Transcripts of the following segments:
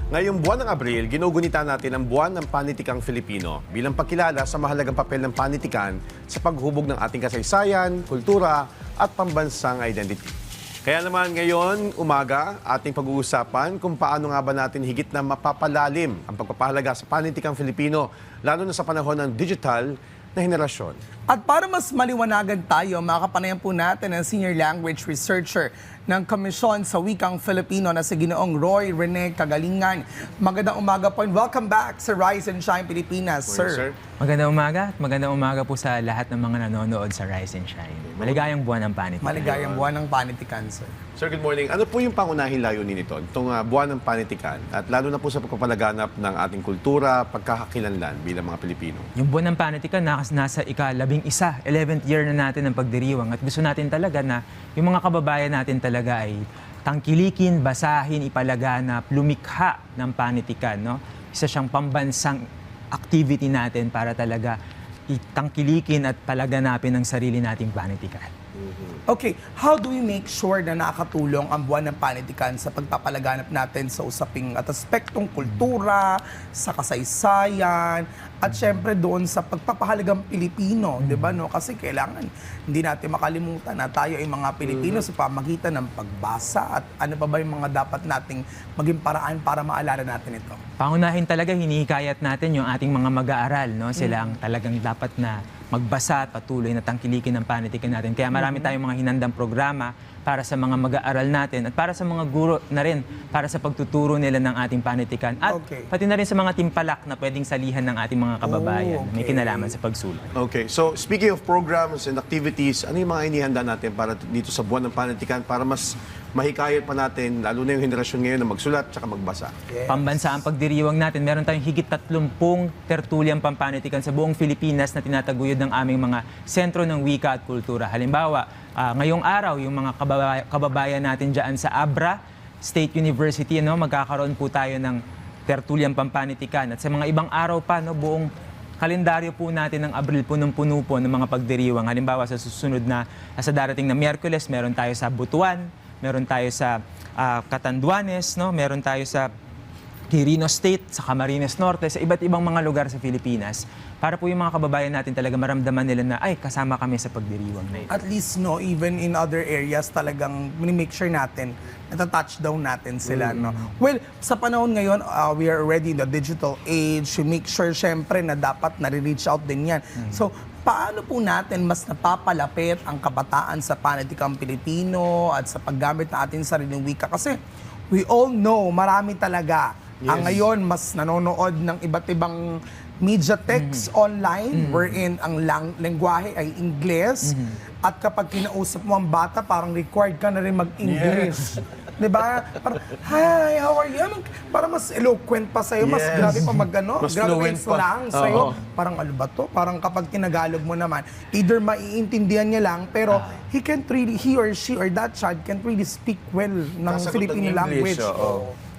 Ngayong buwan ng Abril, ginugunita natin ang buwan ng panitikang Filipino bilang pagkilala sa mahalagang papel ng panitikan sa paghubog ng ating kasaysayan, kultura at pambansang identity. Kaya naman ngayon, umaga, ating pag-uusapan kung paano nga ba natin higit na mapapalalim ang pagpapahalaga sa panitikang Filipino, lalo na sa panahon ng digital na henerasyon. At para mas maliwanagan tayo, makakapanayan po natin ang Senior Language Researcher ng Komisyon sa Wikang Filipino na si Ginoong Roy Rene Cagalingan. Magandang umaga po and welcome back sa Rise and Shine Pilipinas, sir. Magandang umaga at magandang umaga po sa lahat ng mga nanonood sa Rise and Shine. Maligayang buwan ng panitikan. Maligayang buwan ng panitikan, sir. Sir, good morning. Ano po yung pangunahing layunin nito, itong buwan ng panitikan, at lalo na po sa pagpapalaganap ng ating kultura, pagkakakilanlan bilang mga Pilipino? Yung buwan ng panitikan, nasa ika-11, 11th year na natin ng pagdiriwang at gusto natin talaga na yung mga kababayan natin talaga ay tangkilikin, basahin, ipalaganap, lumikha ng panitikan. No? Isa siyang pambansang activity natin para talaga itangkilikin at palaganapin ang sarili nating panitikan. Okay, how do we make sure na nakakatulong ang buwan ng panitikan sa pagpapalaganap natin sa usaping at aspektong kultura, sa kasaysayan, at syempre doon sa pagpapahalagang Pilipino, di ba? No? Kasi kailangan hindi natin makalimutan na tayo ay mga Pilipino sa pamagitan ng pagbasa at ano pa ba yung mga dapat nating maging paraan para maalala natin ito. Pangunahin talaga, hinihikayat natin yung ating mga mag-aaral. No? Sila ang talagang dapat na magbasa at patuloy na tangkilikin ng panitikan natin. Kaya marami tayong mga hinandang programa para sa mga mag-aaral natin at para sa mga guro na rin para sa pagtuturo nila ng ating panitikan. At pati na rin sa mga timpalak na pwedeng salihan ng ating mga kababayan na may kinalaman sa pagsulat. Okay, so speaking of programs and activities, ano yung mga inihanda natin para dito sa buwan ng panitikan para mas mahikayat pa natin, lalo na yung henerasyon ngayon na magsulat at magbasa? Yes. Pambansa ang pagdiriwang natin. Meron tayong higit 30 tertulyang pampanitikan sa buong Pilipinas na tinataguyod ng aming mga sentro ng wika at kultura. Halimbawa, ngayong araw, yung mga kababayan natin dyan sa Abra State University, no, magkakaroon po tayo ng tertulyang pampanitikan. At sa mga ibang araw pa, no, buong kalendaryo po natin ng Abril, punong-puno po ng mga pagdiriwang. Halimbawa, sa susunod na, sa darating na Miyerkules, meron tayo sa Butuan, meron tayo sa Catanduanes, no? Meron tayo sa Quirino State, sa Camarines Norte, sa iba't ibang mga lugar sa Pilipinas. Para po yung mga kababayan natin talaga maramdaman nila na, ay, kasama kami sa pagdiriwang na ito. At least, no, even in other areas, talagang make sure natin, natatouchdown natin sila, no? Well, sa panahon ngayon, we are already in the digital age. We make sure, syempre, na dapat nare-reach out din yan. So, paano po natin mas napapalapit ang kabataan sa panitikang Pilipino at sa paggamit ng ating sariling wika? Kasi, we all know, marami talaga. Ang ngayon, mas nanonood ng iba't ibang media text online wherein ang lengguwahe ay Ingles at kapag kinausap mo ang bata parang required ka na rin mag-English. Diba? Parang, hi, how are you? Parang mas eloquent pa sa'yo, mas grabe pa mag-ano, Mas grabe fluent pa. slang sa'yo. Parang ano ba to? Parang kapag tinagalog mo naman, either maiintindihan niya lang, pero he or she or that child can't really speak well ng Kasagot ng Filipino English, language.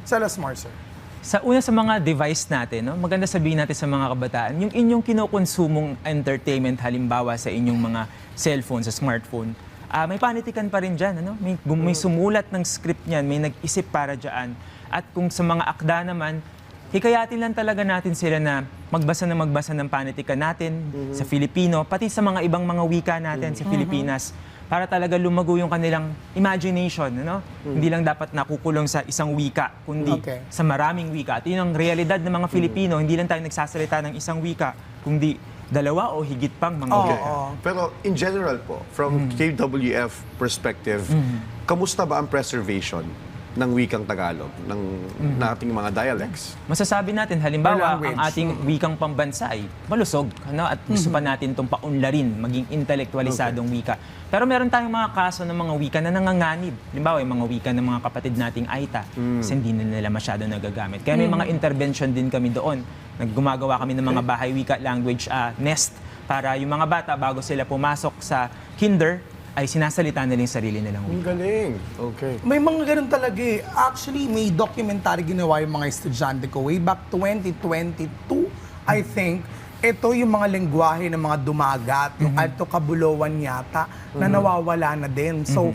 Tell us more, sir. Sa una sa mga device natin, no, maganda sabihin natin sa mga kabataan, yung inyong kinokonsumong entertainment, halimbawa sa inyong mga cellphone, sa smartphone, may panitikan pa rin dyan. Ano? May sumulat ng script niyan, may nag-isip para dyan. At kung sa mga akda naman, hikayatin lang talaga natin sila na magbasa ng panitikan natin sa Filipino, pati sa mga ibang mga wika natin sa Pilipinas, para talaga lumago yung kanilang imagination. Ano? Hindi lang dapat nakukulong sa isang wika, kundi sa maraming wika. At yun ang realidad ng mga Filipino, hindi lang tayo nagsasalita ng isang wika, kundi dalawa o higit pang mga wika. Pero in general po, from KWF perspective, kamusta ba ang preservation ng wikang Tagalog, ng ating mga dialects? Masasabi natin, halimbawa, ang ating wikang pambansa ay malusog, ano? At gusto pa natin itong paunlarin, maging intelektualisadong wika. Pero meron tayong mga kaso ng mga wika na nanganganib. Halimbawa, yung mga wika ng mga kapatid nating Aita, kasi hindi na nila masyado nagagamit. Kaya may mga intervention din kami doon. Gumagawa kami ng mga bahay wika language nest para yung mga bata, bago sila pumasok sa kinder, ay sinasalita nila yung sarili nilang Ang wika. galing. Okay. May mga ganun talaga eh. Actually, may documentary ginawa yung mga estudyante ko way back 2022, I think. Ito yung mga lengguwahe ng mga dumagat, yung Alto Cabuluan yata, na nawawala na din. So,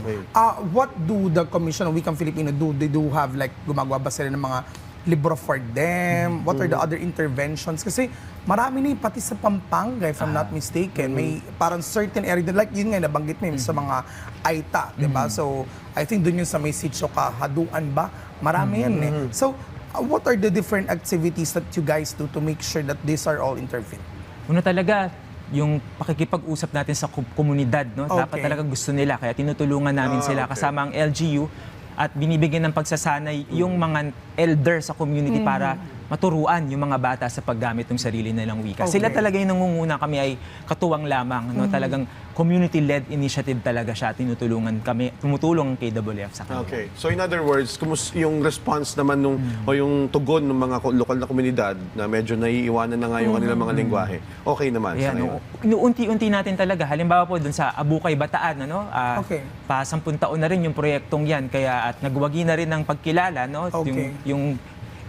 what do the Commission of Wikang Filipino do? They do have like, gumagawa ba sila ng mga libro for them? What are the other interventions? Kasi marami na pati sa Pampanga, if I'm not mistaken. May parang certain area, like yun nga nabanggit mo yun sa mga Aita, di ba? So, I think dun yun sa may sitio Kahaduan ba? Marami yan eh. So, what are the different activities that you guys do to make sure that these are all intervened? Una talaga, yung pakikipag-usap natin sa komunidad, no? Dapat Okay. talaga gusto nila. Kaya tinutulungan namin sila kasama ang LGU at binibigyan ng pagsasanay yung mga elder sa community para maturuan yung mga bata sa paggamit ng sarili nilang wika. Okay. Sila talaga yung nangunguna, kami ay katuwang lamang. No? Talagang community-led initiative talaga siya. Tumutulong ang KWF sa kanila. Okay. So in other words, yung response naman o yung tugon ng mga lokal na komunidad na medyo naiiwanan na nga yung kanilang mga lengguwahe, okay naman sa Ayan, ngayon. inuunti-unti natin talaga. Halimbawa po dun sa Abukay, Bataan, ano? Okay. Pa 10 taon na rin yung proyektong yan. Kaya at nagwagi na rin ng pagkilala, no? Okay. Yung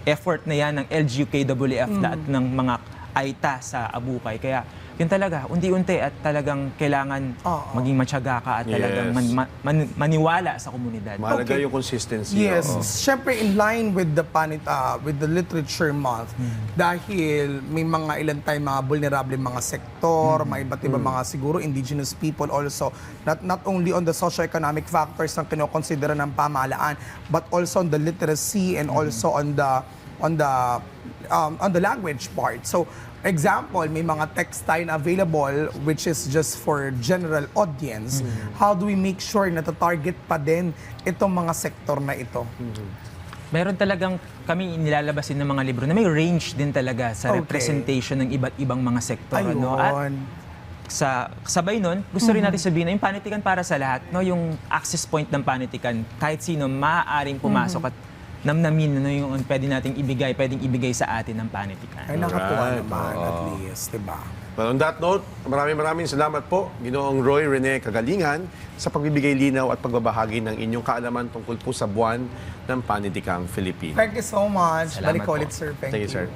effort na yan ng LGU-KWF at ng mga Aita sa Abukay. Kaya yun talaga, unti-unti at talagang kailangan maging matyaga ka at talagang Yes. maniwala sa komunidad. Mahalaga Okay. yung consistency. Yes, oo. syempre in line with the with the literature month dahil may mga ilan tayong mga vulnerable mga sektor, may iba't ibang mga siguro indigenous people also not only on the socio-economic factors ang kinokonsidera ng pamahalaan but also on the literacy and also on the language part. So example, may mga text tayo na available which is just for general audience. How do we make sure na target pa din itong mga sektor na ito? Meron talagang kami nilalabasin ng mga libro na may range din talaga sa Okay. representation ng iba't ibang mga sektor. Ano? At Ayun. kasabay nun, gusto rin natin sabihin na yung panitikan para sa lahat, no? Yung access point ng panitikan, kahit sino maaaring pumasok at namnamin ano yung pwedeng ibigay sa atin ng panitikan. Ay, nakatuwa Alright, naman oo. at least, diba? Well, on that note, maraming salamat po, Ginoong Roy Rene Kagalingan, sa pagbibigay linaw at pagbabahagi ng inyong kaalaman tungkol po sa buwan ng Panitikang Filipino. Thank you so much. Salamat Balik po. ulit, sir. Thank you, sir.